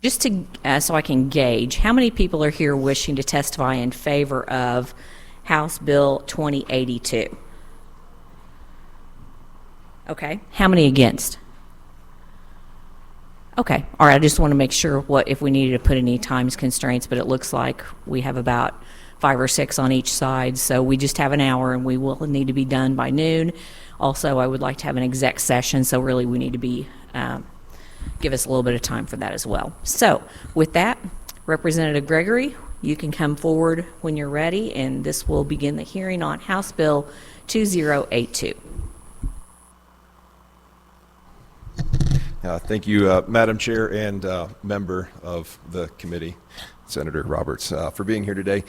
Just to, so I can gauge, how many people are here wishing to testify in favor of House Bill 2082? Okay. How many against? Okay. All right. I just want to make sure if we needed to put any times constraints, but it looks like we have about 5 or 6 on each side, so we just have an hour and we will need to be done by noon. Also, I would like to have an exec session, so really we need to be give us a little bit of time for that as well. So with that, Representative Gregory, you can come forward when you're ready, and this will begin the hearing on House Bill 2082. Thank you, Madam Chair and member of the committee, Senator Roberts, for being here today.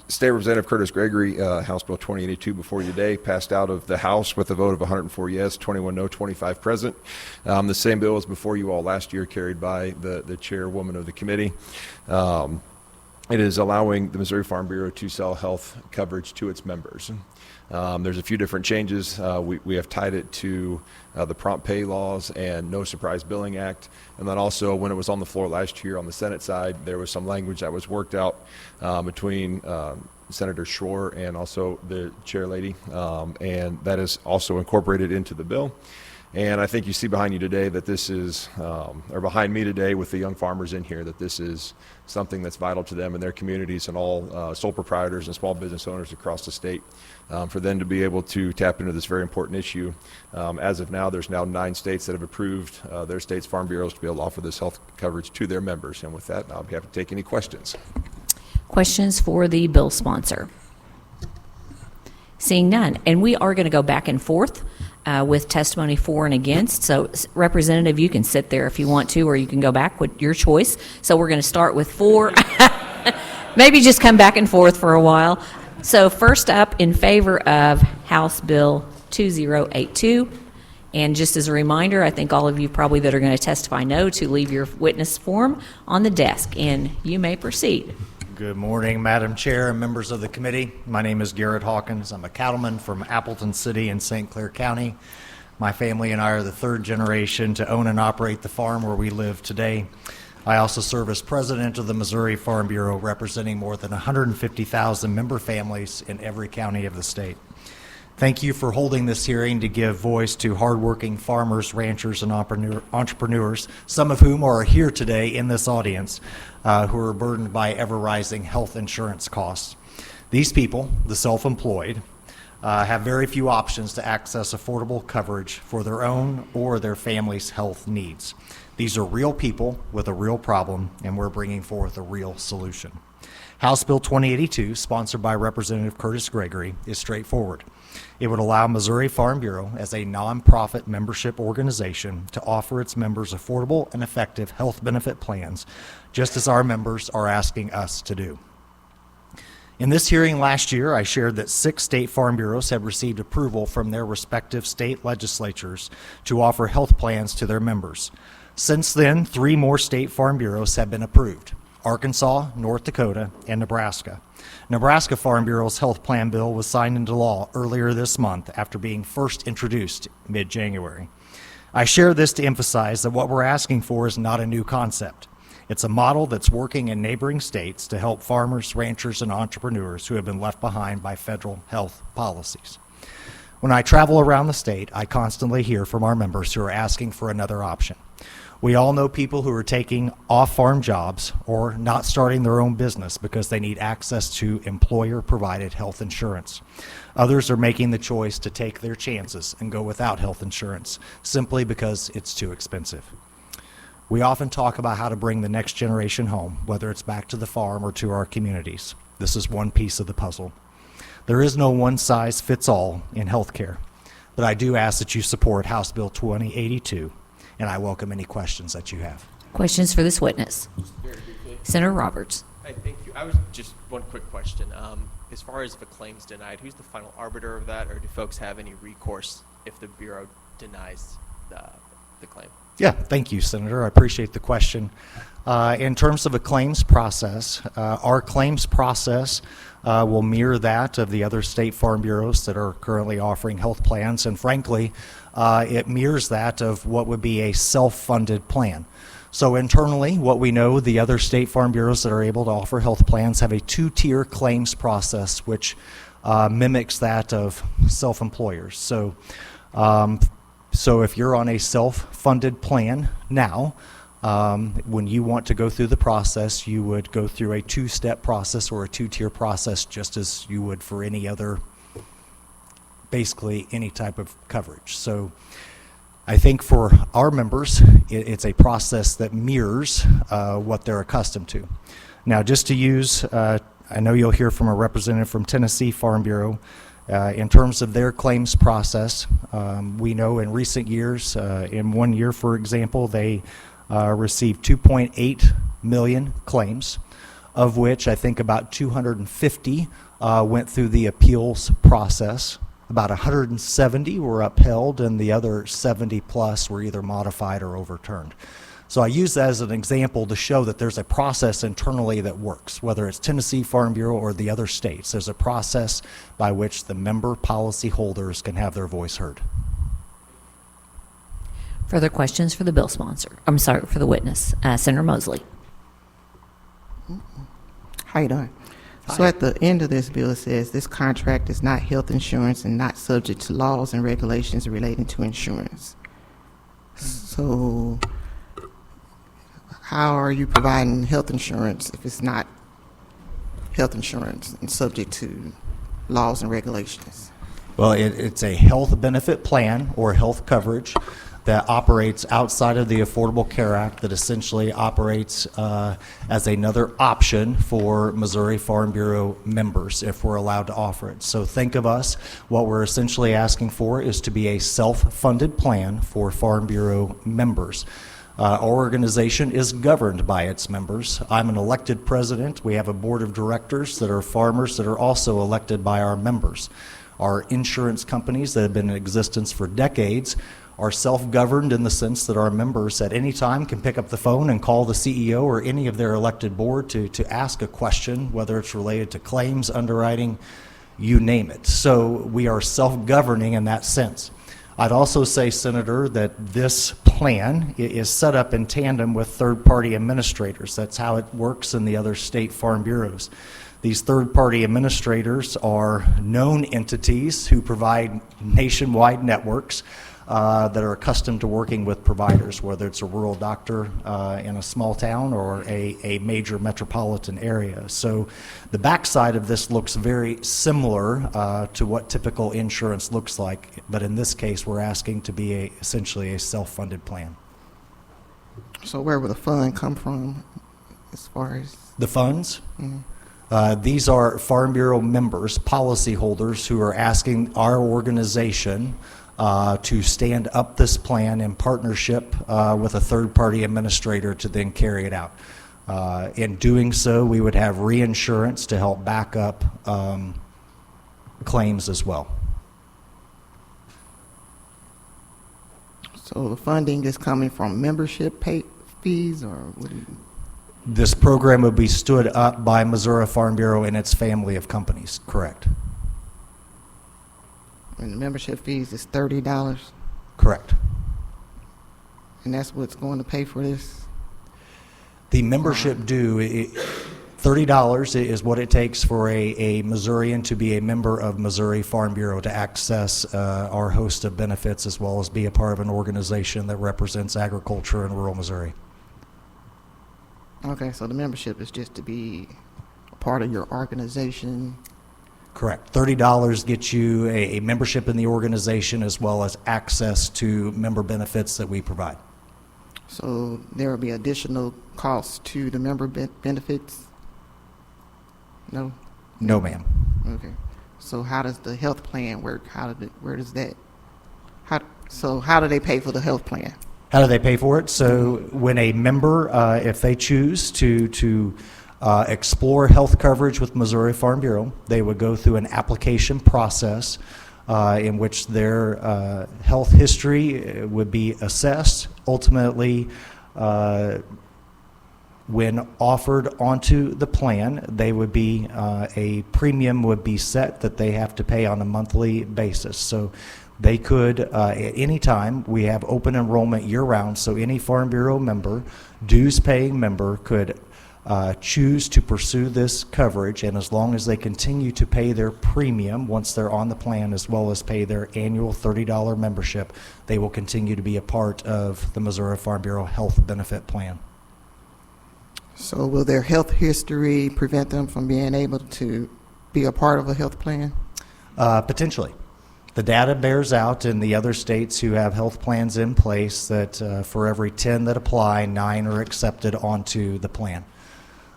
State Representative Curtis Gregory, House Bill 2082 before you today, passed out of the House with a vote of 104 yes, 21 no, 25 present. The same bill was before you all last year, carried by the chairwoman of the committee. It is allowing the Missouri Farm Bureau to sell health coverage to its members. There's a few different changes. We have tied it to the prompt pay laws and no surprise billing act. And then also when it was on the floor last year on the Senate side, there was some language that was worked out between Senator Schroer and also the chair lady. And that is also incorporated into the bill. And I think you see behind you today that this is, or behind me today with the young farmers in here, that this is something that's vital to them and their communities and all sole proprietors and small business owners across the state, for them to be able to tap into this very important issue. As of now, there's now 9 states that have approved their state's farm bureaus to be able to offer this health coverage to their members. And with that, I'll be happy to take any questions. Questions for the bill sponsor? Seeing none. And we are going to go back and forth with testimony for and against. So, Representative, you can sit there if you want to, or you can go back with your choice. So we're going to start with for. Maybe just come back and forth for a while. So first up, in favor of House Bill 2082. And just as a reminder, I think all of you probably that are going to testify no, to leave your witness form on the desk, and you may proceed. Good morning, Madam Chair and members of the committee. My name is Garrett Hawkins. I'm a cattleman from Appleton City in St. Clair County. My family and I are the 3rd generation to own and operate the farm where we live today. I also serve as president of the Missouri Farm Bureau, representing more than 150,000 member families in every county of the state. Thank you for holding this hearing to give voice to hardworking farmers, ranchers, and entrepreneurs, some of whom are here today in this audience, who are burdened by ever-rising health insurance costs. These people, the self-employed, have very few options to access affordable coverage for their own or their family's health needs. These are real people with a real problem, and we're bringing forth a real solution. House Bill 2082, sponsored by Representative Curtis Gregory, is straightforward. It would allow Missouri Farm Bureau, as a nonprofit membership organization, to offer its members affordable and effective health benefit plans, just as our members are asking us to do. In this hearing last year, I shared that 6 state farm bureaus have received approval from their respective state legislatures to offer health plans to their members. Since then, 3 more state farm bureaus have been approved: Arkansas, North Dakota, and Nebraska. Nebraska Farm Bureau's health plan bill was signed into law earlier this month after being first introduced mid-January. I share this to emphasize that what we're asking for is not a new concept. It's a model that's working in neighboring states to help farmers, ranchers, and entrepreneurs who have been left behind by federal health policies. When I travel around the state, I constantly hear from our members who are asking for another option. We all know people who are taking off-farm jobs or not starting their own business because they need access to employer-provided health insurance. Others are making the choice to take their chances and go without health insurance simply because it's too expensive. We often talk about how to bring the next generation home, whether it's back to the farm or to our communities. This is one piece of the puzzle. There is no one-size-fits-all in healthcare, but I do ask that you support House Bill 2082, and I welcome any questions that you have. Questions for this witness? Very briefly. Senator Roberts. Hi, thank you. I was just one quick question. As far as if a claim's denied, who's the final arbiter of that, or do folks have any recourse if the Bureau denies the claim? Yeah, thank you, Senator. I appreciate the question. In terms of a claims process, our claims process will mirror that of the other state farm bureaus that are currently offering health plans, and frankly, it mirrors that of what would be a self-funded plan. So internally, what we know, the other state farm bureaus that are able to offer health plans have a two-tier claims process, which mimics that of self-employers. So if you're on a self-funded plan now, when you want to go through the process, you would go through a two-step process or a two-tier process, just as you would for any other, basically any type of coverage. So I think for our members, it's a process that mirrors what they're accustomed to. Now, just to use, I know you'll hear from a representative from Tennessee Farm Bureau. In terms of their claims process, we know in recent years, in 1 year, for example, they received 2.8 million claims, of which I think about 250 went through the appeals process. About 170 were upheld, and the other 70 plus were either modified or overturned. So I use that as an example to show that there's a process internally that works, whether it's Tennessee Farm Bureau or the other states. There's a process by which the member policy holders can have their voice heard. Further questions for the bill sponsor? I'm sorry, for the witness. Senator Mosley. How you doing? So at the end of this bill, it says this contract is not health insurance and not subject to laws and regulations relating to insurance. So how are you providing health insurance if it's not health insurance and subject to laws and regulations? Well, it's a health benefit plan or health coverage that operates outside of the Affordable Care Act, that essentially operates as another option for Missouri Farm Bureau members if we're allowed to offer it. So think of us, what we're essentially asking for is to be a self-funded plan for Farm Bureau members. Our organization is governed by its members. I'm an elected president. We have a board of directors that are farmers that are also elected by our members. Our insurance companies that have been in existence for decades are self-governed in the sense that our members at any time can pick up the phone and call the CEO or any of their elected board to ask a question, whether it's related to claims, underwriting, you name it. So we are self-governing in that sense. I'd also say, Senator, that this plan is set up in tandem with third-party administrators. That's how it works in the other state farm bureaus. These third-party administrators are known entities who provide nationwide networks that are accustomed to working with providers, whether it's a rural doctor in a small town or a major metropolitan area. So the backside of this looks very similar to what typical insurance looks like, but in this case we're asking to be essentially a self-funded plan. So where will the fund come from as far as? The funds? These are Farm Bureau members, policyholders, who are asking our organization to stand up this plan in partnership with a third-party administrator to then carry it out. In doing so, we would have reinsurance to help back up claims as well. So the funding is coming from membership fees, or what do you? This program would be stood up by Missouri Farm Bureau and its family of companies, correct? And the membership fees is $30, Correct. and that's what's going to pay for this? The membership due, $30 is what it takes for a Missourian to be a member of Missouri Farm Bureau to access our host of benefits, as well as be a part of an organization that represents agriculture in rural Missouri. Okay, so the membership is just to be a part of your organization? Correct. $30 gets you a membership in the organization as well as access to member benefits that we provide. So there will be additional costs to the member benefits? No? No, ma'am. Okay. So how does the health plan work? Where does that? How do they pay for the health plan? How do they pay for it? So when a member, if they choose to explore health coverage with Missouri Farm Bureau, they would go through an application process in which their health history would be assessed. Ultimately, when offered onto the plan, they would be a premium would be set that they have to pay on a monthly basis. So They could, at any time, we have open enrollment year-round, so any Farm Bureau member, dues-paying member, could choose to pursue this coverage, and as long as they continue to pay their premium once they're on the plan, as well as pay their annual $30 membership, they will continue to be a part of the Missouri Farm Bureau Health Benefit Plan. So will their health history prevent them from being able to be a part of a health plan? Potentially. The data bears out in the other states who have health plans in place that for every 10 that apply, 9 are accepted onto the plan.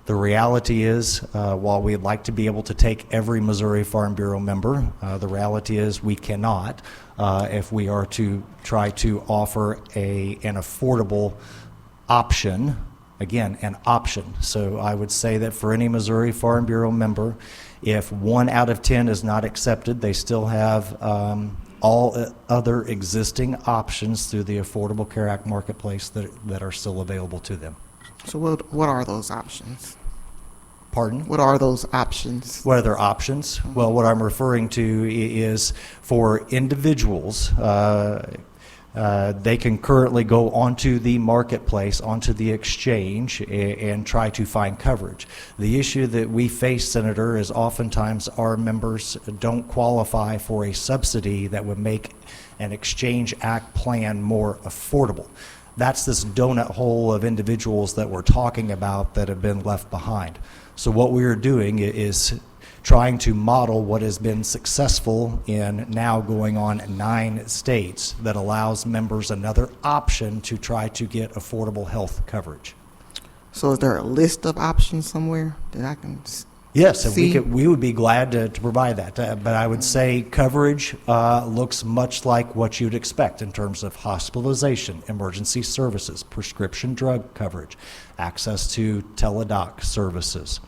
The reality is, while we'd like to be able to take every Missouri Farm Bureau member, the reality is we cannot if we are to try to offer an affordable option. Again, an option. So I would say that for any Missouri Farm Bureau member, if 1 out of 10 is not accepted, they still have all other existing options through the Affordable Care Act marketplace that are still available to them. So what are those options? Pardon? What are those options? What are their options? Well, what I'm referring to is for individuals, they can currently go onto the marketplace, onto the exchange, and try to find coverage. The issue that we face, Senator, is oftentimes our members don't qualify for a subsidy that would make an Exchange Act plan more affordable. That's this donut hole of individuals that we're talking about that have been left behind. So what we're doing is trying to model what has been successful in now going on 9 states that allows members another option to try to get affordable health coverage. So is there a list of options somewhere that I can Yes, and see? we would be glad to provide that. But I would say coverage looks much like what you'd expect in terms of hospitalization, emergency services, prescription drug coverage, access to teledoc services.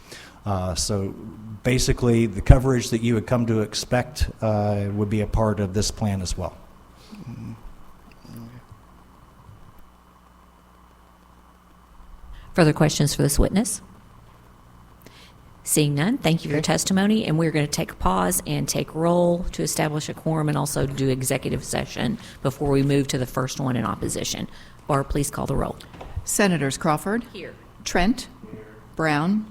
So basically, the coverage that you would come to expect would be a part of this plan as well. Further questions for this witness? Seeing none, thank you for your testimony, and we're going to take a pause and take roll to establish a quorum and also do executive session before we move to the first one in opposition. Barb, please call the roll. Senators Crawford. Here. Trent. Brown.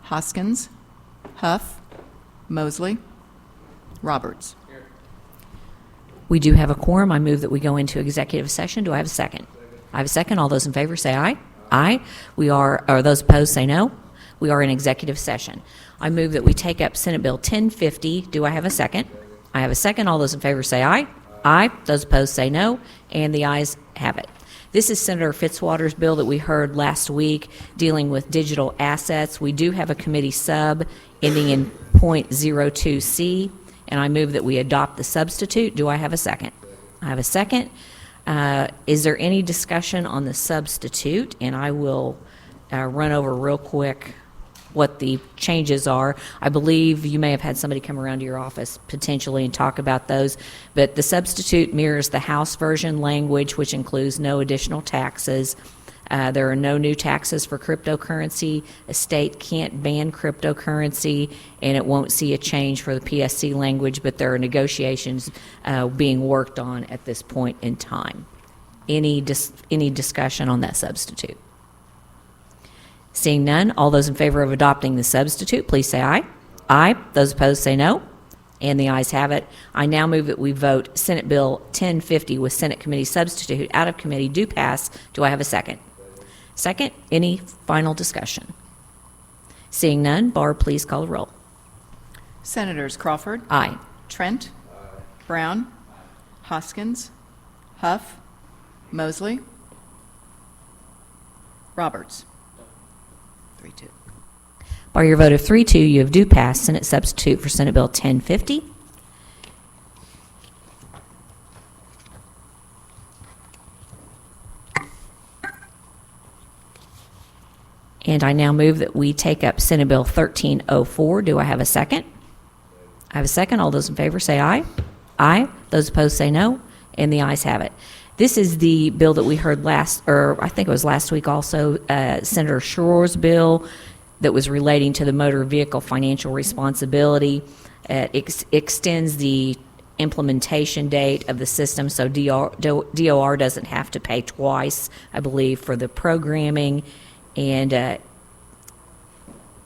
Hoskins. Huff. Mosley. Roberts. We do have a quorum. I move that we go into executive session. Do I have a second? I have a second. All those in favor say aye. Aye. Or those opposed say no. We are in executive session. I move that we take up Senate Bill 1050. Do I have a second? I have a second. All those in favor say aye. Aye. Those opposed say no. And the ayes have it. This is Senator Fitzwater's bill that we heard last week dealing with digital assets. We do have a committee sub ending in .02C, and I move that we adopt the substitute. Do I have a second? I have a second. Is there any discussion on the substitute? And I will run over real quick what the changes are. I believe you may have had somebody come around to your office potentially and talk about those, but the substitute mirrors the House version language, which includes no additional taxes. There are no new taxes for cryptocurrency. A state can't ban cryptocurrency, and it won't see a change for the PSC language, but there are negotiations being worked on at this point in time. Any discussion on that substitute? Seeing none, all those in favor of adopting the substitute, please say aye. Aye. Those opposed say no. And the ayes have it. I now move that we vote Senate Bill 1050 with Senate Committee substitute out of committee do pass. Do I have a second? Second. Any final discussion? Seeing none, Barb, please call the roll. Senators Crawford. Aye. Trent. Brown. Hoskins. Huff. Mosley. Roberts. 3-2. By your vote of 3-2, you have do pass Senate substitute for Senate Bill 1050. And I now move that we take up Senate Bill 1304. Do I have a second? I have a second. All those in favor say aye. Aye. Those opposed say no. And the ayes have it. This is the bill that we heard I think it was last week also, Senator Schroer's bill that was relating to the motor vehicle financial responsibility. It extends the implementation date of the system, so DOR doesn't have to pay twice, I believe, for the programming. And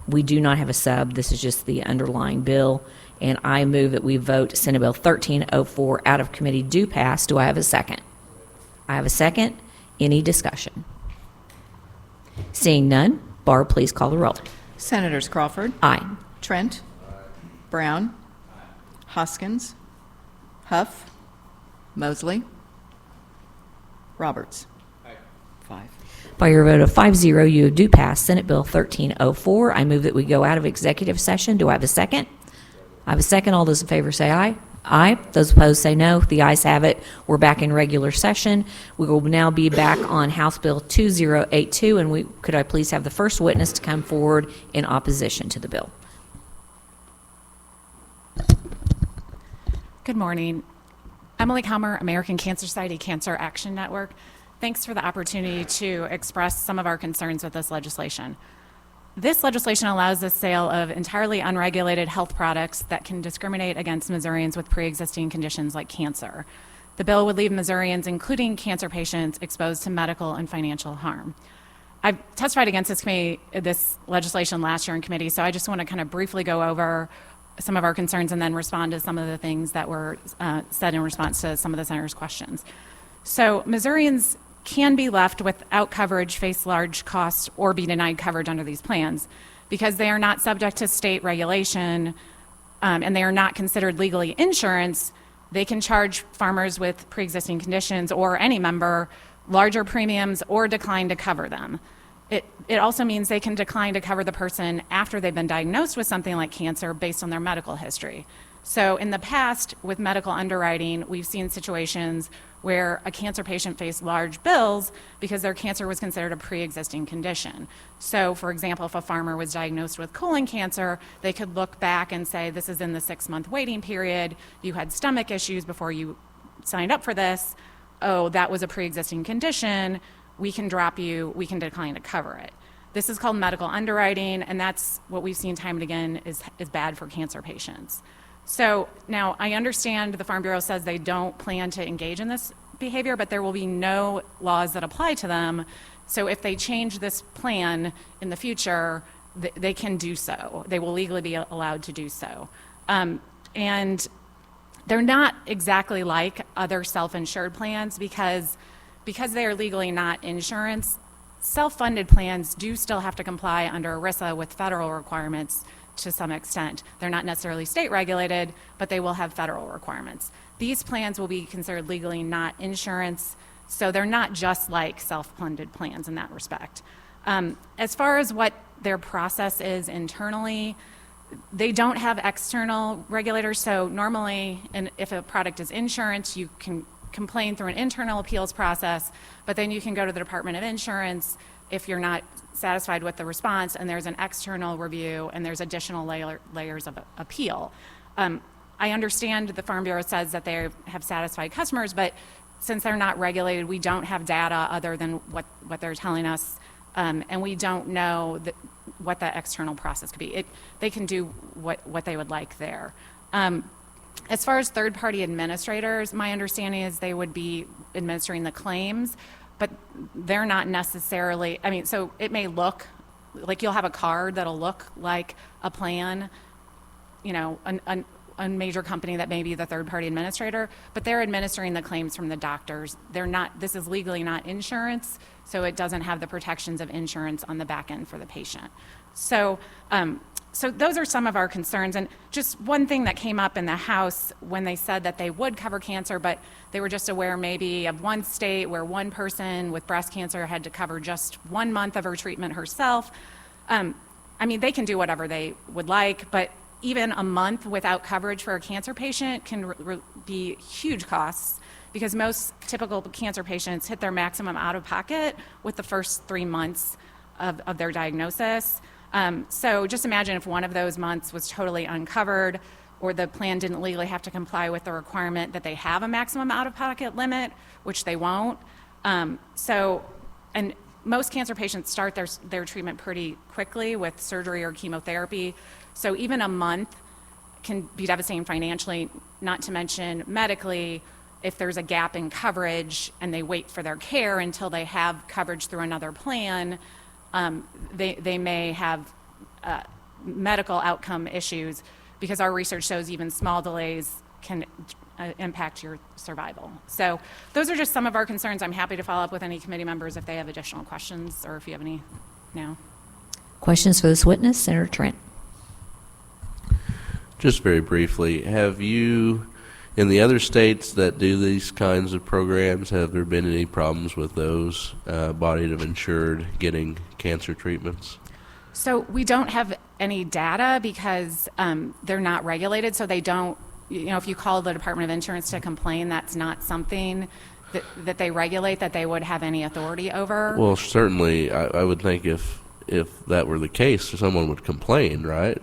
we do not have a sub. This is just the underlying bill. And I move that we vote Senate Bill 1304 out of committee do pass. Do I have a second? I have a second. Any discussion? Seeing none, Barb, please call the roll. Senators Crawford, Aye. Trent, Brown, Hoskins, Huff, Mosley, Roberts. 5. By your vote of 5-0, you do pass Senate Bill 1304. I move that we go out of executive session. Do I have a second? I have a second. All those in favor say aye. Aye. Those opposed say no. The ayes have it. We're back in regular session. We will now be back on House Bill 2082, and could I please have the first witness to come forward in opposition to the bill? Good morning. Emily Calmer, American Cancer Society Cancer Action Network. Thanks for the opportunity to express some of our concerns with this legislation. This legislation allows the sale of entirely unregulated health products that can discriminate against Missourians with pre-existing conditions like cancer. The bill would leave Missourians, including cancer patients, exposed to medical and financial harm. I've testified against this legislation last year in committee, so I just want to kind of briefly go over some of our concerns and then respond to some of the things that were said in response to some of the senator's questions. So Missourians can be left without coverage, face large costs, or be denied coverage under these plans because they are not subject to state regulation and they are not considered legally insurance. They can charge farmers with pre-existing conditions or any member larger premiums or decline to cover them. It also means they can decline to cover the person after they've been diagnosed with something like cancer based on their medical history. So in the past, with medical underwriting, we've seen situations where a cancer patient faced large bills because their cancer was considered a pre-existing condition. So for example, if a farmer was diagnosed with colon cancer, they could look back and say, this is in the 6-month waiting period, you had stomach issues before you signed up for this, oh, that was a pre-existing condition, we can drop you, we can decline to cover it. This is called medical underwriting, and that's what we've seen time and again is bad for cancer patients. So now I understand the Farm Bureau says they don't plan to engage in this behavior, but there will be no laws that apply to them. So if they change this plan in the future, they can do so. They will legally be allowed to do so. And they're not exactly like other self-insured plans because they are legally not insurance. Self-funded plans do still have to comply under ERISA with federal requirements to some extent. They're not necessarily state regulated, but they will have federal requirements. These plans will be considered legally not insurance, so they're not just like self-funded plans in that respect. As far as what their process is internally, they don't have external regulators, so normally, if a product is insurance, you can complain through an internal appeals process, but then you can go to the Department of Insurance if you're not satisfied with the response, and there's an external review, and there's additional layers of appeal. I understand the Farm Bureau says that they have satisfied customers, but since they're not regulated, we don't have data other than what they're telling us, and we don't know what that external process could be. They can do what they would like there. As far as third-party administrators, my understanding is they would be administering the claims, but they're not necessarily, so it may look like you'll have a card that'll look like a plan, a major company that may be the third-party administrator, but they're administering the claims from the doctors. This is legally not insurance, so it doesn't have the protections of insurance on the back end for the patient. So those are some of our concerns. And just one thing that came up in the House when they said that they would cover cancer, but they were just aware maybe of one state where one person with breast cancer had to cover just 1 month of her treatment herself. They can do whatever they would like, but even a month without coverage for a cancer patient can be huge costs because most typical cancer patients hit their maximum out-of-pocket with the first 3 months of their diagnosis. So just imagine if one of those months was totally uncovered or the plan didn't legally have to comply with the requirement that they have a maximum out-of-pocket limit, which they won't. And most cancer patients start their treatment pretty quickly with surgery or chemotherapy. So even a month can be devastating financially, not to mention medically. If there's a gap in coverage and they wait for their care until they have coverage through another plan, they may have medical outcome issues, because our research shows even small delays can impact your survival. So those are just some of our concerns. I'm happy to follow up with any committee members if they have additional questions, or if you have any now. Questions for this witness? Senator Trent. Just very briefly, have you, in the other states that do these kinds of programs, have there been any problems with those bodies of insured getting cancer treatments? So we don't have any data because they're not regulated, so they don't, if you call the Department of Insurance to complain, that's not something that they regulate, that they would have any authority over. Well, certainly, I would think if that were the case, someone would complain, right?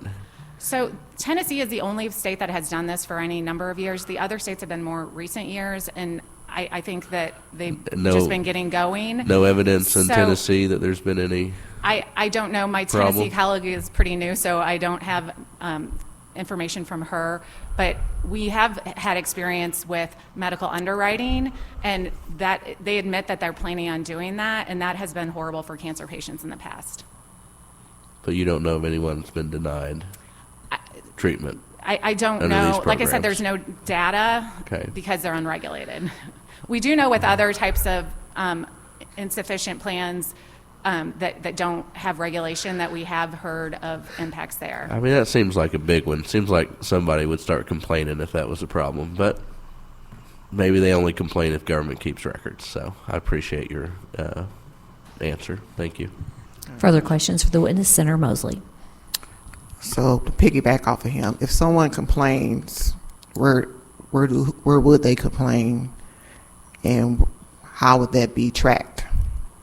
So Tennessee is the only state that has done this for any number of years. The other states have been more recent years, and I think that they've just been getting going. No evidence in So- Tennessee that there's been any. I don't know. My Problem? Tennessee colleague is pretty new, so I don't have information from her. But we have had experience with medical underwriting, and that they admit that they're planning on doing that, and that has been horrible for cancer patients in the past. But you don't know of anyone that's been denied treatment. I don't Under these know. Like I said, programs. there's no data Okay. because they're unregulated. We do know with other types of insufficient plans that don't have regulation that we have heard of impacts there. I mean, that seems like a big one. Seems like somebody would start complaining if that was a problem. But maybe they only complain if government keeps records. So I appreciate your answer. Thank you. Further questions for the witness? Senator Mosley. So to piggyback off of him, if someone complains, where would they complain, and how would that be tracked?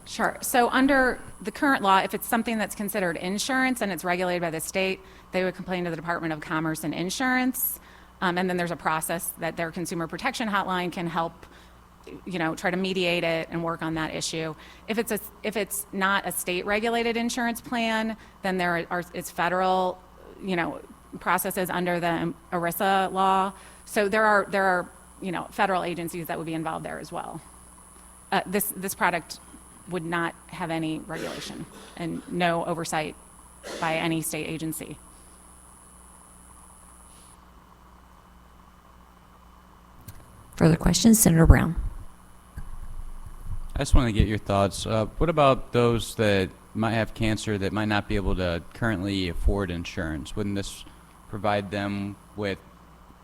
Sure. So under the current law, if it's something that's considered insurance and it's regulated by the state, they would complain to the Department of Commerce and Insurance. And then there's a process that their consumer protection hotline can help, try to mediate it and work on that issue. If it's not a state regulated insurance plan, then it's federal, processes under the ERISA law. So there are federal agencies that would be involved there as well. This product would not have any regulation and no oversight by any state agency. Further questions? Senator Brown. I just want to get your thoughts. What about those that might have cancer that might not be able to currently afford insurance? Wouldn't this provide them with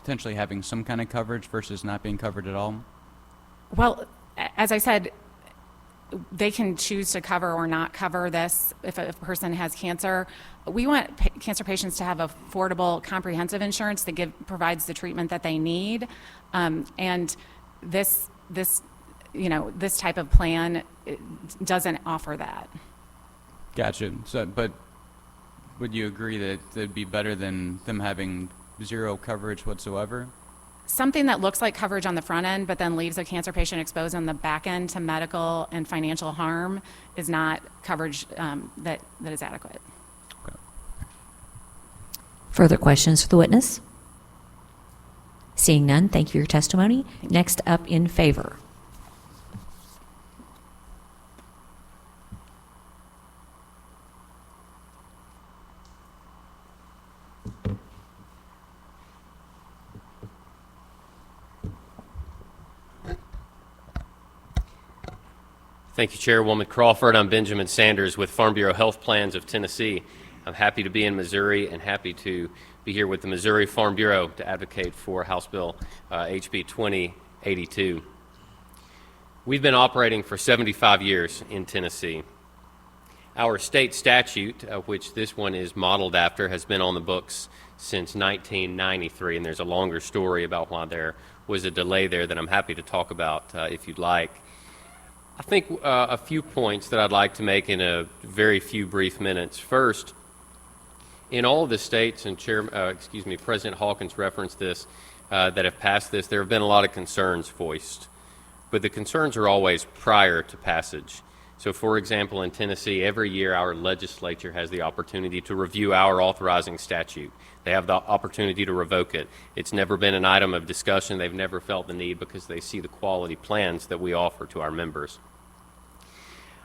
potentially having some kind of coverage versus not being covered at all? Well, as I said, they can choose to cover or not cover this if a person has cancer. We want cancer patients to have affordable, comprehensive insurance that provides the treatment that they need. And this type of plan doesn't offer that. Gotcha. So, but would you agree that it'd be better than them having zero coverage whatsoever? Something that looks like coverage on the front end, but then leaves a cancer patient exposed on the back end to medical and financial harm is not coverage that is adequate. Okay. Further questions for the witness? Seeing none, thank you for your testimony. Next up in favor. Thank you, Chairwoman Crawford. I'm Benjamin Sanders with Farm Bureau Health Plans of Tennessee. I'm happy to be in Missouri and happy to be here with the Missouri Farm Bureau to advocate for House Bill HB2082. We've been operating for 75 years in Tennessee. Our state statute, which this one is modeled after, has been on the books since 1993, and there's a longer story about why there was a delay there that I'm happy to talk about if you'd like. I think a few points that I'd like to make in a very few brief minutes. First, in all of the states, and President Hawkins referenced this, that have passed this, there have been a lot of concerns voiced. But the concerns are always prior to passage. So, for example, in Tennessee, every year our legislature has the opportunity to review our authorizing statute. They have the opportunity to revoke it. It's never been an item of discussion. They've never felt the need because they see the quality plans that we offer to our members.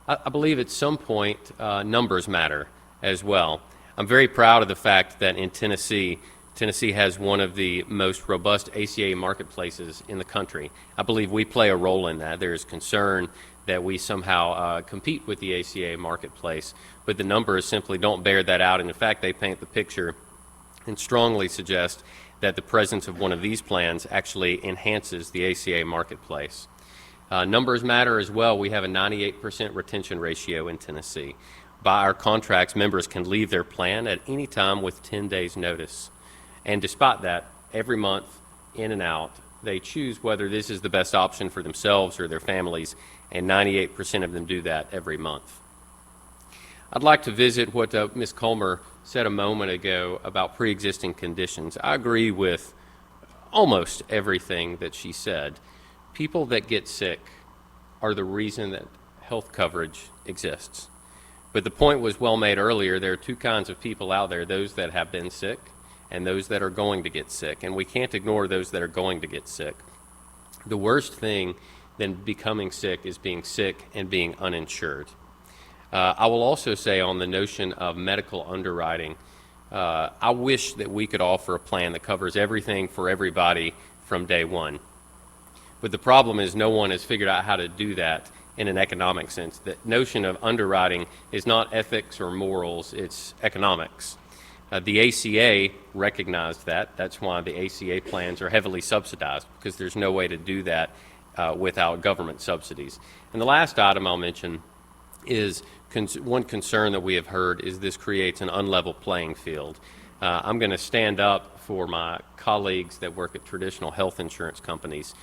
I believe at some point numbers matter as well. I'm very proud of the fact that in Tennessee has one of the most robust ACA marketplaces in the country. I believe we play a role in that. There is concern that we somehow compete with the ACA marketplace, but the numbers simply don't bear that out, and in fact they paint the picture and strongly suggest that the presence of one of these plans actually enhances the ACA marketplace. Numbers matter as well. We have a 98% retention ratio in Tennessee. By our contracts, members can leave their plan at any time with 10 days notice. And despite that, every month, in and out, they choose whether this is the best option for themselves or their families, and 98% of them do that every month. I'd like to visit what Ms. Colmer said a moment ago about pre-existing conditions. I agree with almost everything that she said. People that get sick are the reason that health coverage exists. But the point was well made earlier. There are two kinds of people out there, those that have been sick and those that are going to get sick. And we can't ignore those that are going to get sick. The worst thing than becoming sick is being sick and being uninsured. I will also say on the notion of medical underwriting, I wish that we could offer a plan that covers everything for everybody from day one. But the problem is no one has figured out how to do that in an economic sense. The notion of underwriting is not ethics or morals, it's economics. The ACA recognized that. That's why the ACA plans are heavily subsidized, because there's no way to do that without government subsidies. And the last item I'll mention is one concern that we have heard is this creates an unlevel playing field. I'm going to stand up for my colleagues that work at traditional health insurance companies.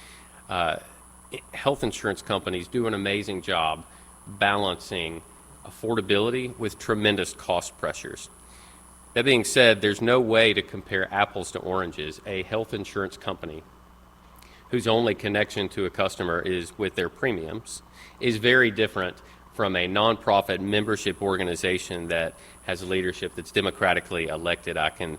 Health insurance companies do an amazing job balancing affordability with tremendous cost pressures. That being said, there's no way to compare apples to oranges. A health insurance company whose only connection to a customer is with their premiums is very different from a nonprofit membership organization that has a leadership that's democratically elected. I can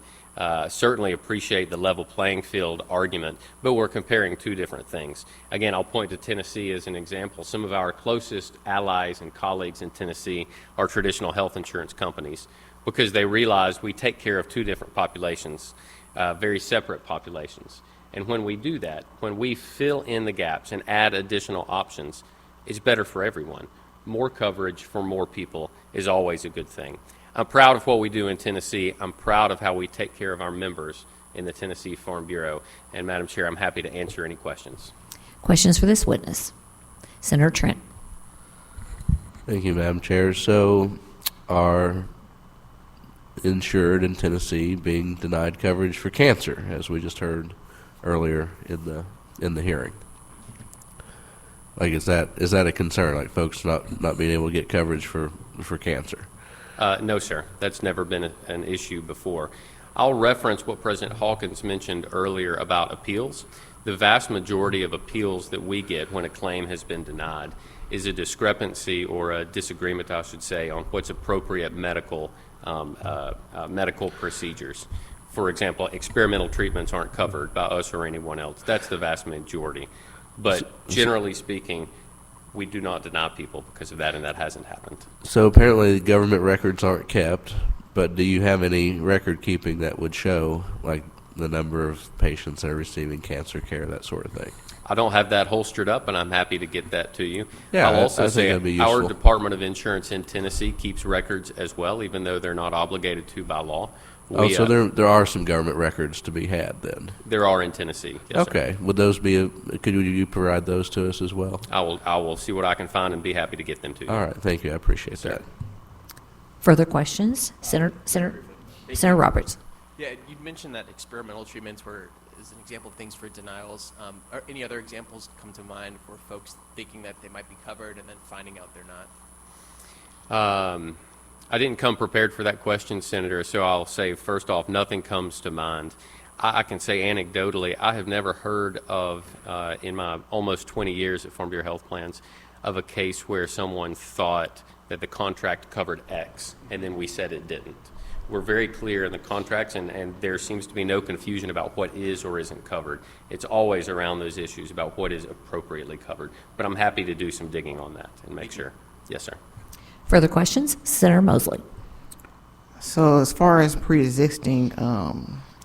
certainly appreciate the level playing field argument, but we're comparing two different things. Again, I'll point to Tennessee as an example. Some of our closest allies and colleagues in Tennessee are traditional health insurance companies because they realize we take care of two different populations, very separate populations. And when we do that, when we fill in the gaps and add additional options, it's better for everyone. More coverage for more people is always a good thing. I'm proud of what we do in Tennessee. I'm proud of how we take care of our members in the Tennessee Farm Bureau. And Madam Chair, I'm happy to answer any questions. Questions for this witness? Senator Trent. Thank you, Madam Chair. So are insured in Tennessee being denied coverage for cancer, as we just heard earlier in the hearing? Like, is that a concern, like folks not being able to get coverage for cancer? No, sir. That's never been an issue before. I'll reference what President Hawkins mentioned earlier about appeals. The vast majority of appeals that we get when a claim has been denied is a discrepancy or a disagreement, I should say, on what's appropriate medical procedures. For example, experimental treatments aren't covered by us or anyone else. That's the vast majority. But generally speaking, we do not deny people because of that, and that hasn't happened. So apparently government records aren't kept, but do you have any record keeping that would show, like, the number of patients that are receiving cancer care, that sort of thing? I don't have that holstered up, and I'm happy to get that to you. Yeah, I'll also I think say that'd be our useful. Department of Insurance in Tennessee keeps records as well, even though they're not obligated to by law. So there are some government records to be had then? There are in Tennessee. Yes, Okay. sir. Would those be, could you provide those to us as well? I will see what I can find and be happy to get them to you. All right. Thank you. I appreciate Sir. that. Further questions? Senator Roberts. Yeah, you mentioned that experimental treatments were is an example of things for denials. Are any other examples come to mind for folks thinking that they might be covered and then finding out they're not? I didn't come prepared for that question, Senator, so I'll say, first off, nothing comes to mind. I can say anecdotally, I have never heard of, in my almost 20 years at Farm Bureau Health Plans, of a case where someone thought that the contract covered X, and then we said it didn't. We're very clear in the contracts, and there seems to be no confusion about what is or isn't covered. It's always around those issues about what is appropriately covered. But I'm happy to do some digging on that and make sure. Yes, sir. Further questions? Senator Mosley. So as far as pre-existing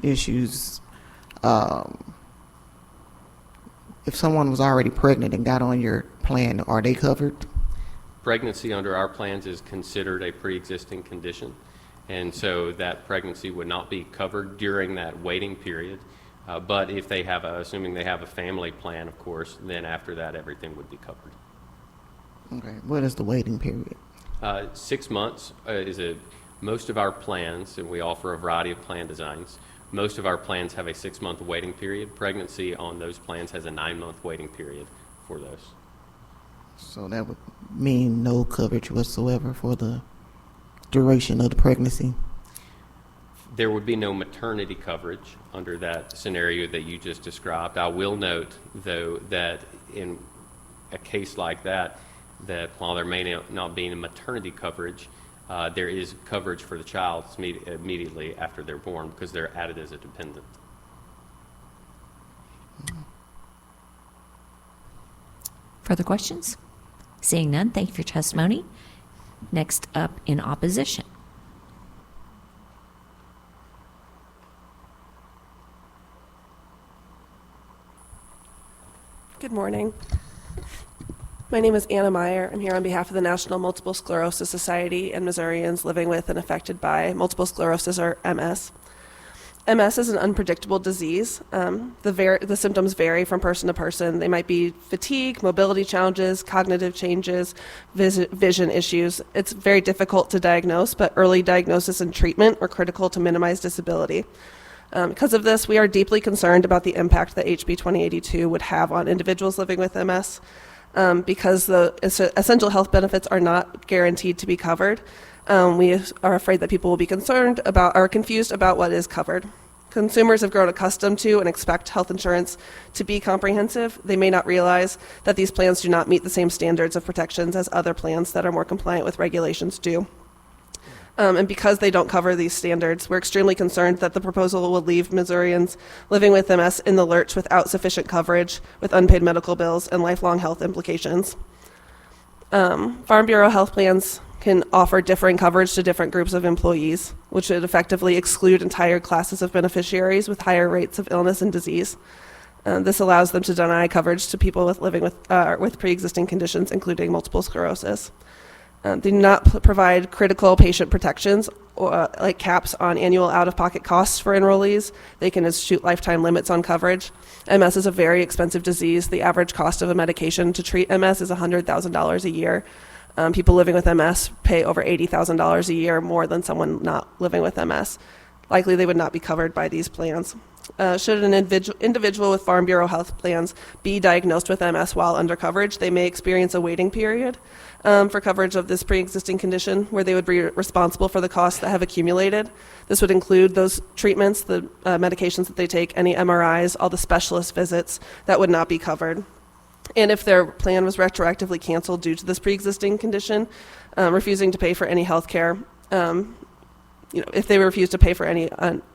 issues, if someone was already pregnant and got on your plan, are they covered? Pregnancy under our plans is considered a pre-existing condition, and so that pregnancy would not be covered during that waiting period. But if they have assuming they have a family plan, of course, then after that everything would be covered. Okay. What is the waiting period? 6 months most of our plans, and we offer a variety of plan designs. Most of our plans have a 6-month waiting period. Pregnancy on those plans has a 9-month waiting period for those. So that would mean no coverage whatsoever for the duration of the pregnancy? There would be no maternity coverage under that scenario that you just described. I will note, though, that in a case like that while there may not be any maternity coverage, there is coverage for the child immediately after they're born because they're added as a dependent. Further questions? Seeing none, thank you for your testimony. Next up in opposition. Good morning. My name is Anna Meyer. I'm here on behalf of the National Multiple Sclerosis Society and Missourians living with and affected by multiple sclerosis, or MS. MS is an unpredictable disease. The symptoms vary from person to person. They might be fatigue, mobility challenges, cognitive changes, vision issues. It's very difficult to diagnose, but early diagnosis and treatment are critical to minimize disability. Because of this, we are deeply concerned about the impact that HB2082 would have on individuals living with MS. Because the essential health benefits are not guaranteed to be covered. We are afraid that people will be confused about what is covered. Consumers have grown accustomed to and expect health insurance to be comprehensive. They may not realize that these plans do not meet the same standards of protections as other plans that are more compliant with regulations do. And because they don't cover these standards, we're extremely concerned that the proposal will leave Missourians living with MS in the lurch without sufficient coverage, with unpaid medical bills and lifelong health implications. Farm Bureau health plans can offer differing coverage to different groups of employees, which would effectively exclude entire classes of beneficiaries with higher rates of illness and disease. This allows them to deny coverage to people living with pre-existing conditions, including multiple sclerosis. They do not provide critical patient protections like caps on annual out-of-pocket costs for enrollees. They can institute lifetime limits on coverage. MS is a very expensive disease. The average cost of a medication to treat MS is $100,000 a year. People living with MS pay over $80,000 a year, more than someone not living with MS. Likely they would not be covered by these plans. Should an individual with Farm Bureau health plans be diagnosed with MS while under coverage, they may experience a waiting period for coverage of this pre-existing condition where they would be responsible for the costs that have accumulated. This would include those treatments, the medications that they take, any MRIs, all the specialist visits that would not be covered. And if their plan was retroactively canceled due to this pre-existing condition, refusing to pay for any health care, if they refuse to pay for any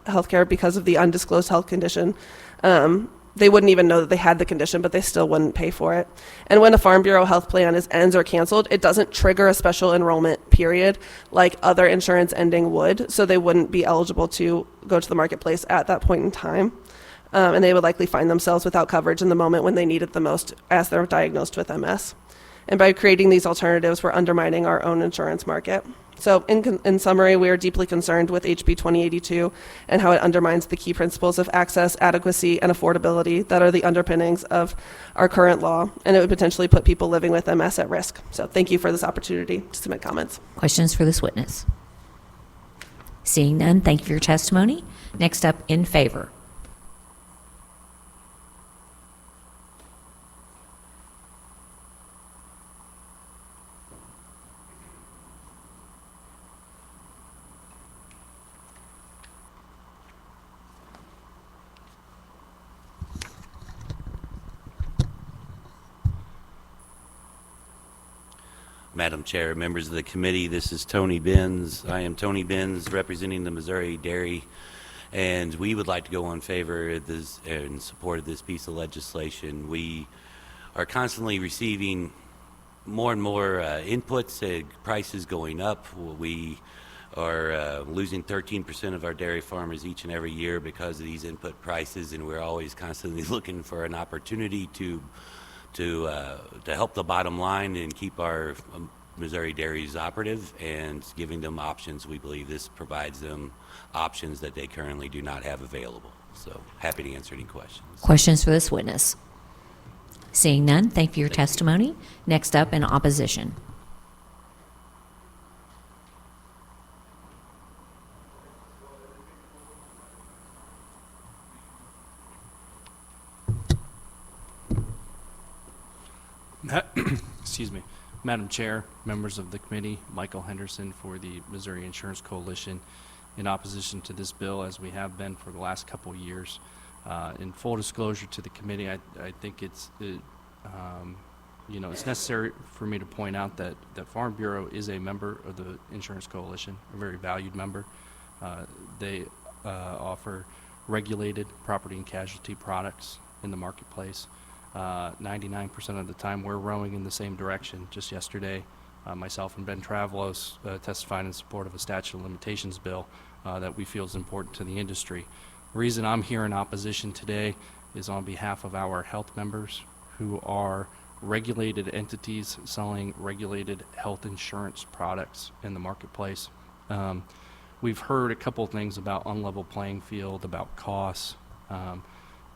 health care because of the undisclosed health condition, they wouldn't even know that they had the condition, but they still wouldn't pay for it. And when a Farm Bureau health plan ends or canceled, it doesn't trigger a special enrollment period like other insurance ending would, so they wouldn't be eligible to go to the marketplace at that point in time. And they would likely find themselves without coverage in the moment when they need it the most as they're diagnosed with MS. And by creating these alternatives, we're undermining our own insurance market. So in summary, we are deeply concerned with HB 2082 and how it undermines the key principles of access, adequacy, and affordability that are the underpinnings of our current law, and it would potentially put people living with MS at risk. So thank you for this opportunity to submit comments. Questions for this witness? Seeing none, thank you for your testimony. Next up, in favor. Madam Chair, members of the committee, this is Tony Benz. I am Tony Benz representing the Missouri Dairy, and we would like to go in favor of this, in support of this piece of legislation. We are constantly receiving more and more inputs, prices going up. We are losing 13% of our dairy farmers each and every year because of these input prices, and we're always constantly looking for an opportunity to help the bottom line and keep our Missouri dairies operative and giving them options. We believe this provides them options that they currently do not have available. So happy to answer any questions. Questions for this witness? Seeing none, thank you for your testimony. Next up, in opposition. Excuse me. Madam Chair, members of the committee, Michael Henderson for the Missouri Insurance Coalition, in opposition to this bill, as we have been for the last couple of years. In full disclosure to the committee, I think it's necessary for me to point out that Farm Bureau is a member of the Insurance Coalition, a very valued member. They offer regulated property and casualty products in the marketplace. 99% of the time we're rowing in the same direction. Just yesterday, myself and Ben Travalos testified in support of a statute of limitations bill that we feel is important to the industry. The reason I'm here in opposition today is on behalf of our health members who are regulated entities selling regulated health insurance products in the marketplace. We've heard a couple of things about unlevel playing field, about costs.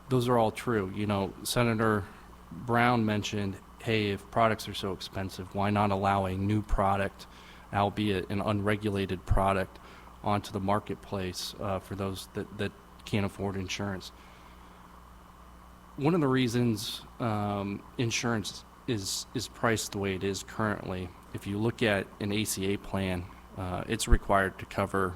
Those are all true. You know, Senator Brown mentioned, hey, if products are so expensive, why not allow a new product, albeit an unregulated product, onto the marketplace for those that can't afford insurance. One of the reasons insurance is priced the way it is currently, if you look at an ACA plan, it's required to cover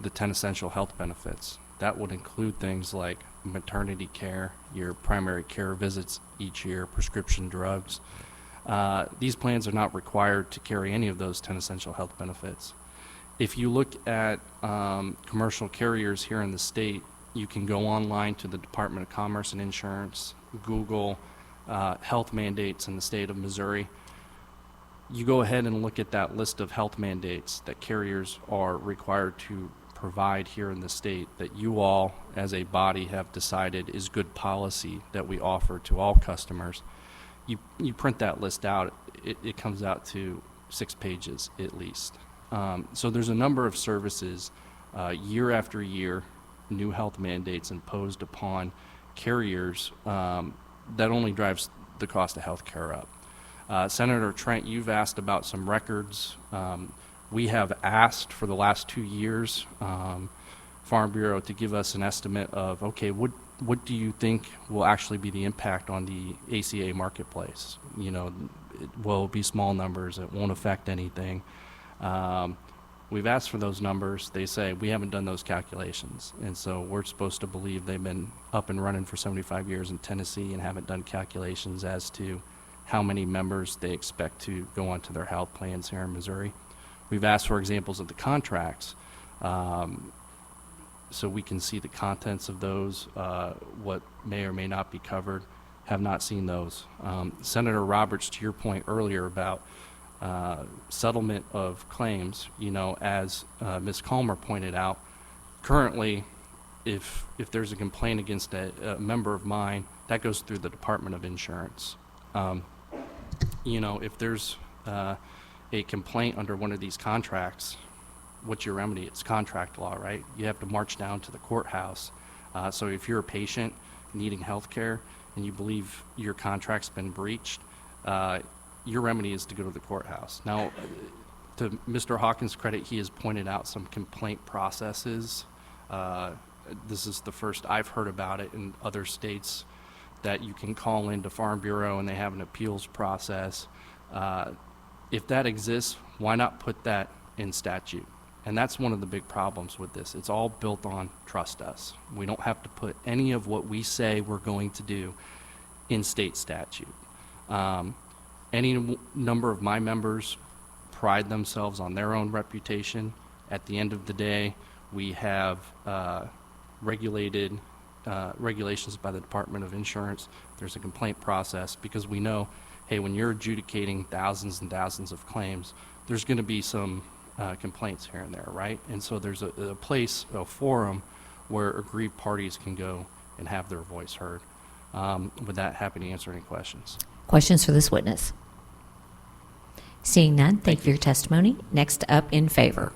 the 10 essential health benefits. That would include things like maternity care, your primary care visits each year, prescription drugs. These plans are not required to carry any of those 10 essential health benefits. If you look at commercial carriers here in the state, you can go online to the Department of Commerce and Insurance, Google health mandates in the state of Missouri. You go ahead and look at that list of health mandates that carriers are required to provide here in the state, that you all as a body have decided is good policy that we offer to all customers. You print that list out, it comes out to 6 pages at least. So there's a number of services year after year, new health mandates imposed upon carriers that only drives the cost of health care up. Senator Trent, you've asked about some records. We have asked for the last 2 years Farm Bureau to give us an estimate of, okay, what do you think will actually be the impact on the ACA marketplace? You know, it will be small numbers, it won't affect anything. We've asked for those numbers. They say we haven't done those calculations, and so we're supposed to believe they've been up and running for 75 years in Tennessee and haven't done calculations as to how many members they expect to go onto their health plans here in Missouri. We've asked for examples of the contracts so we can see the contents of those, what may or may not be covered. Have not seen those. Senator Roberts, to your point earlier about settlement of claims, you know, as Ms. Calmer pointed out, currently if there's a complaint against a member of mine, that goes through the Department of Insurance. You know, if there's a complaint under one of these contracts, what's your remedy? It's contract law, right? You have to march down to the courthouse. So if you're a patient needing health care and you believe your contract's been breached, your remedy is to go to the courthouse. Now, to Mr. Hawkins' credit, he has pointed out some complaint processes. This is the first I've heard about it in other states, that you can call into Farm Bureau and they have an appeals process. If that exists, why not put that in statute? And that's one of the big problems with this. It's all built on trust us. We don't have to put any of what we say we're going to do in state statute. Any number of my members pride themselves on their own reputation. At the end of the day, we have regulations by the Department of Insurance. There's a complaint process because we know, hey, when you're adjudicating thousands and thousands of claims, there's going to be some complaints here and there, right? And so there's a place, a forum, where aggrieved parties can go and have their voice heard. With that, happy to answer any questions. Questions for this witness? Seeing none, thank you for your testimony. Next up, in favor.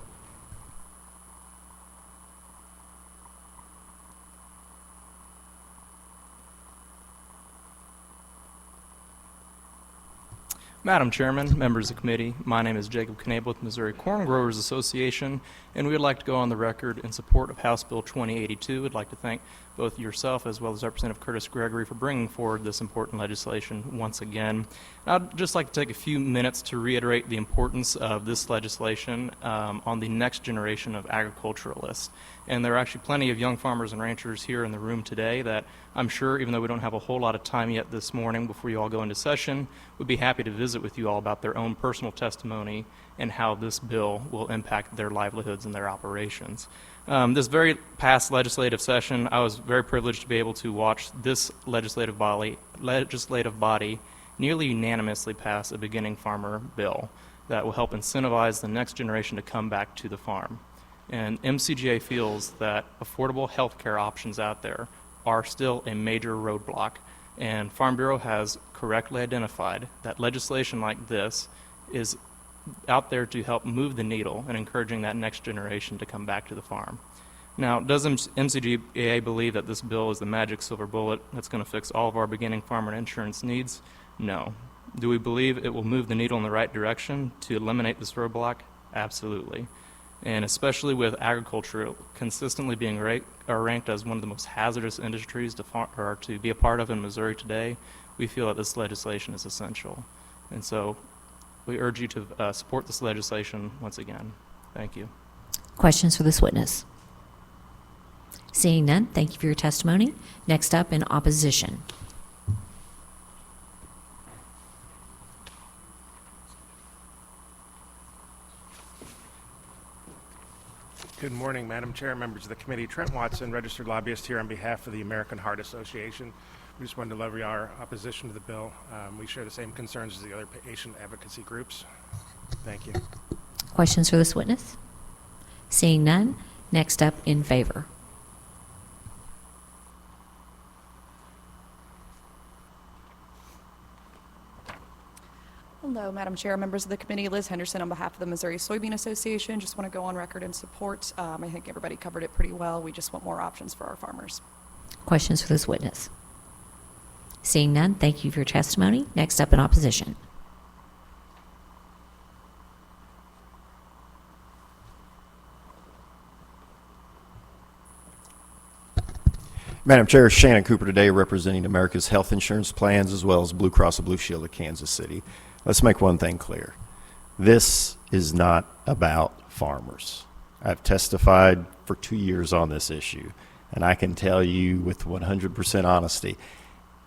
Madam Chairman, members of the committee, my name is Jacob Knable with Missouri Corn Growers Association, and we would like to go on the record in support of House Bill 2082. We'd like to thank both yourself as well as Representative Curtis Gregory for bringing forward this important legislation once again. I'd just like to take a few minutes to reiterate the importance of this legislation on the next generation of agriculturalists. And there are actually plenty of young farmers and ranchers here in the room today that I'm sure, even though we don't have a whole lot of time yet this morning before you all go into session, would be happy to visit with you all about their own personal testimony and how this bill will impact their livelihoods and their operations. This very past legislative session, I was very privileged to be able to watch this legislative body nearly unanimously pass a beginning farmer bill that will help incentivize the next generation to come back to the farm. And MCGA feels that affordable health care options out there are still a major roadblock, and Farm Bureau has correctly identified that legislation like this is out there to help move the needle and encouraging that next generation to come back to the farm. Now, does MCGA believe that this bill is the magic silver bullet that's going to fix all of our beginning farmer insurance needs? No. Do we believe it will move the needle in the right direction to eliminate this roadblock? Absolutely. And especially with agriculture consistently being ranked as one of the most hazardous industries to be a part of in Missouri today, we feel that this legislation is essential. And so we urge you to support this legislation once again. Thank you. Questions for this witness? Seeing none, thank you for your testimony. Next up, in opposition. Good morning, Madam Chair, members of the committee. Trent Watson, registered lobbyist here on behalf of the American Heart Association. We just wanted to levy our opposition to the bill. We share the same concerns as the other patient advocacy groups. Thank you. Questions for this witness? Seeing none, next up, in favor. Hello, Madam Chair, members of the committee. Liz Henderson on behalf of the Missouri Soybean Association. Just want to go on record in support. I think everybody covered it pretty well. We just want more options for our farmers. Questions for this witness? Seeing none, thank you for your testimony. Next up, in opposition. Madam Chair, Shannon Cooper today representing America's health insurance plans as well as Blue Cross and Blue Shield of Kansas City. Let's make one thing clear. This is not about farmers. I've testified for 2 years on this issue, and I can tell you with 100% honesty,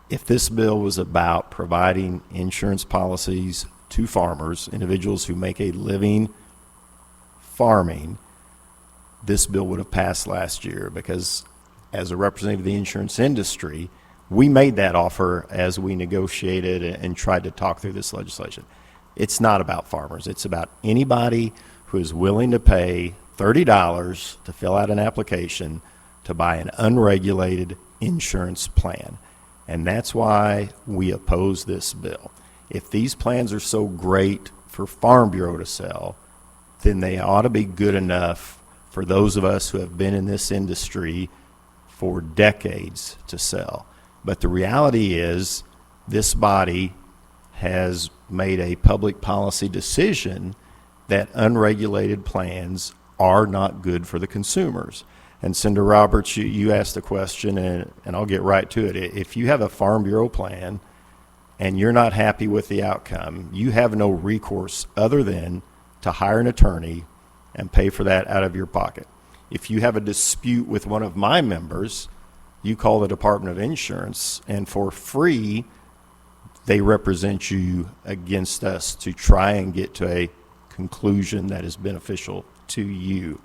if this bill was about providing insurance policies to farmers, individuals who make a living farming, this bill would have passed last year because as a representative of the insurance industry, we made that offer as we negotiated and tried to talk through this legislation. It's not about farmers. It's about anybody who is willing to pay $30 to fill out an application to buy an unregulated insurance plan. And that's why we oppose this bill. If these plans are so great for Farm Bureau to sell, then they ought to be good enough for those of us who have been in this industry for decades to sell. But the reality is this body has made a public policy decision that unregulated plans are not good for the consumers. And Senator Roberts, you asked a question, and I'll get right to it. If you have a Farm Bureau plan and you're not happy with the outcome, you have no recourse other than to hire an attorney and pay for that out of your pocket. If you have a dispute with one of my members, you call the Department of Insurance, and for free, they represent you against us to try and get to a conclusion that is beneficial to you.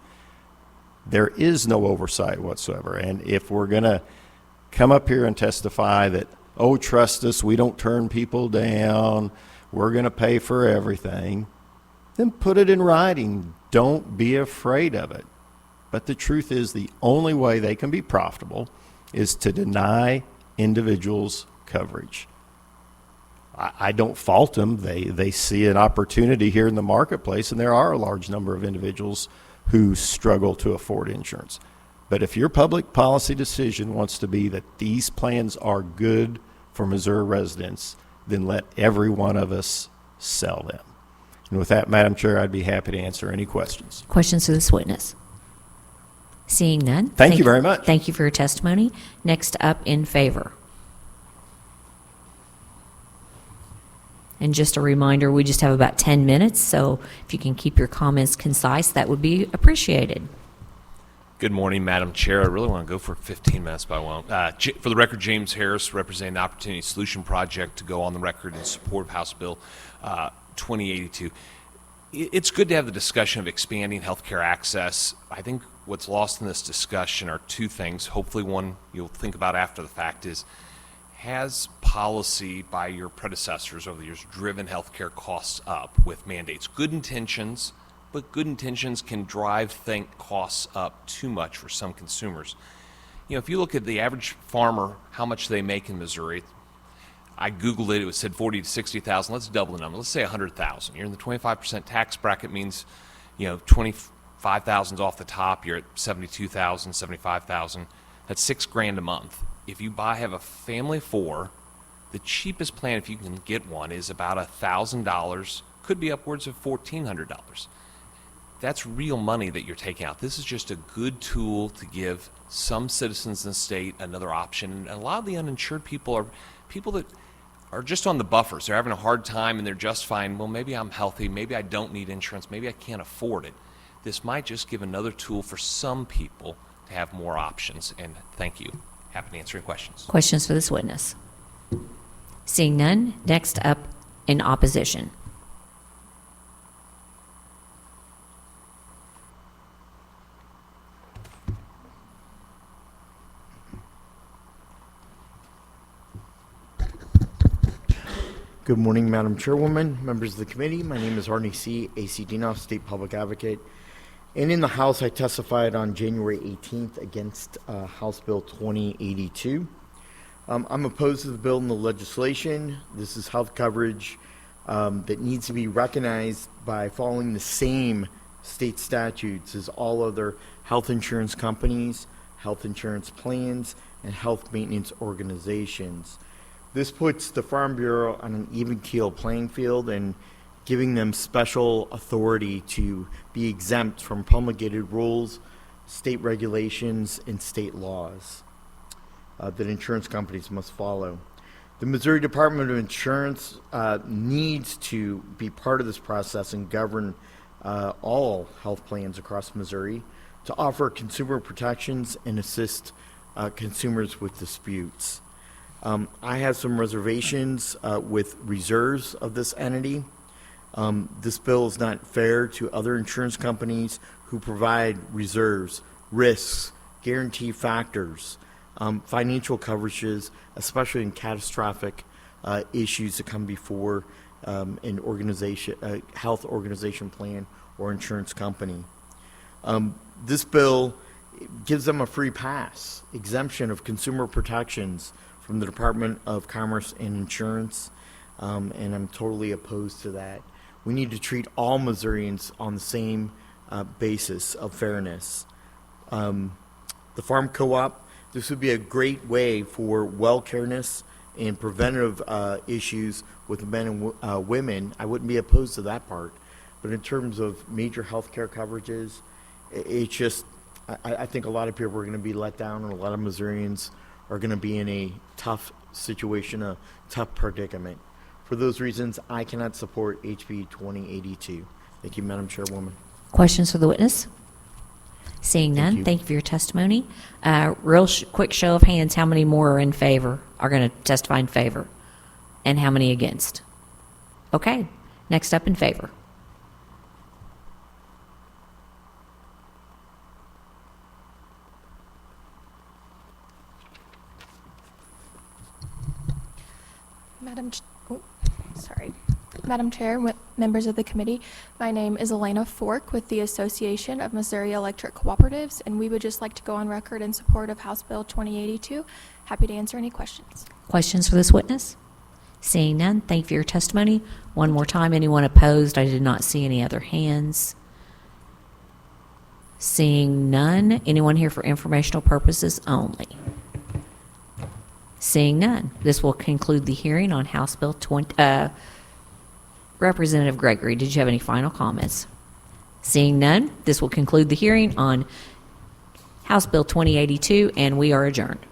There is no oversight whatsoever. And if we're going to come up here and testify that, oh, trust us, we don't turn people down, we're going to pay for everything, then put it in writing. Don't be afraid of it. But the truth is, the only way they can be profitable is to deny individuals coverage. I don't fault them. They see an opportunity here in the marketplace, and there are a large number of individuals who struggle to afford insurance. But if your public policy decision wants to be that these plans are good for Missouri residents, then let every one of us sell them. And with that, Madam Chair, I'd be happy to answer any questions. Questions to this witness? Seeing none. Thank you very much. Thank you for your testimony. Next up, in favor. And just a reminder, we just have about 10 minutes, so if you can keep your comments concise, that would be appreciated. Good morning, Madam Chair. I really want to go for 15 minutes, but I won't. For the record, James Harris, representing the Opportunity Solution Project, to go on the record in support of House Bill 2082. It's good to have the discussion of expanding healthcare access. I think what's lost in this discussion are two things. Hopefully one you'll think about after the fact is, has policy by your predecessors over the years driven healthcare costs up with mandates? Good intentions, but good intentions can drive costs up too much for some consumers. You know, if you look at the average farmer, how much they make in Missouri, I Googled it, it said 40 to 60,000. Let's double the number. Let's say 100,000. You're in the 25% tax bracket, means, you know, 25,000's off the top. You're at 72,000, 75,000. That's $6,000 a month. If you have a family of four, the cheapest plan, if you can get one, is about $1,000, could be upwards of $1,400. That's real money that you're taking out. This is just a good tool to give some citizens in the state another option. And a lot of the uninsured people are people that are just on the buffers. They're having a hard time and they're just fine. Well, maybe I'm healthy. Maybe I don't need insurance. Maybe I can't afford it. This might just give another tool for some people to have more options. And thank you. Happy to answer any questions. Questions for this witness? Seeing none, next up, in opposition. Good morning, Madam Chairwoman, members of the committee. My name is Arnie C., A.C. Dinoff, State Public Advocate. And in the House, I testified on January 18th against House Bill 2082. I'm opposed to the bill and the legislation. This is health coverage that needs to be recognized by following the same state statutes as all other health insurance companies, health insurance plans, and health maintenance organizations. This puts the Farm Bureau on an even keel playing field and giving them special authority to be exempt from promulgated rules, state regulations, and state laws that insurance companies must follow. The Missouri Department of Insurance needs to be part of this process and govern all health plans across Missouri to offer consumer protections and assist consumers with disputes. I have some reservations with reserves of this entity. This bill is not fair to other insurance companies who provide reserves, risks, guarantee factors, financial coverages, especially in catastrophic issues that come before an organization, a health organization plan or insurance company. This bill gives them a free pass, exemption of consumer protections from the Department of Commerce and Insurance, and I'm totally opposed to that. We need to treat all Missourians on the same basis of fairness. The Farm Co-op, this would be a great way for well-careness and preventative issues with men and women. I wouldn't be opposed to that part. But in terms of major health care coverages, it's just, I think a lot of people are going to be let down, and a lot of Missourians are going to be in a tough situation, a tough predicament. For those reasons, I cannot support HB 2082. Thank you, Madam Chairwoman. Questions for the witness? Seeing none, thank you for your testimony. Quick show of hands, how many more are in favor, are going to testify in favor? And how many against? Okay, next up in favor. Madam Chair, members of the committee, my name is Elena Fork with the Association of Missouri Electric Cooperatives, and we would just like to go on record in support of House Bill 2082. Happy to answer any questions. Questions for this witness? Seeing none, thank you for your testimony. One more time, anyone opposed? I did not see any other hands. Seeing none, anyone here for informational purposes only? Seeing none, this will conclude the hearing on House Bill 20. Representative Gregory, did you have any final comments? Seeing none, this will conclude the hearing on House Bill 2082, and we are adjourned.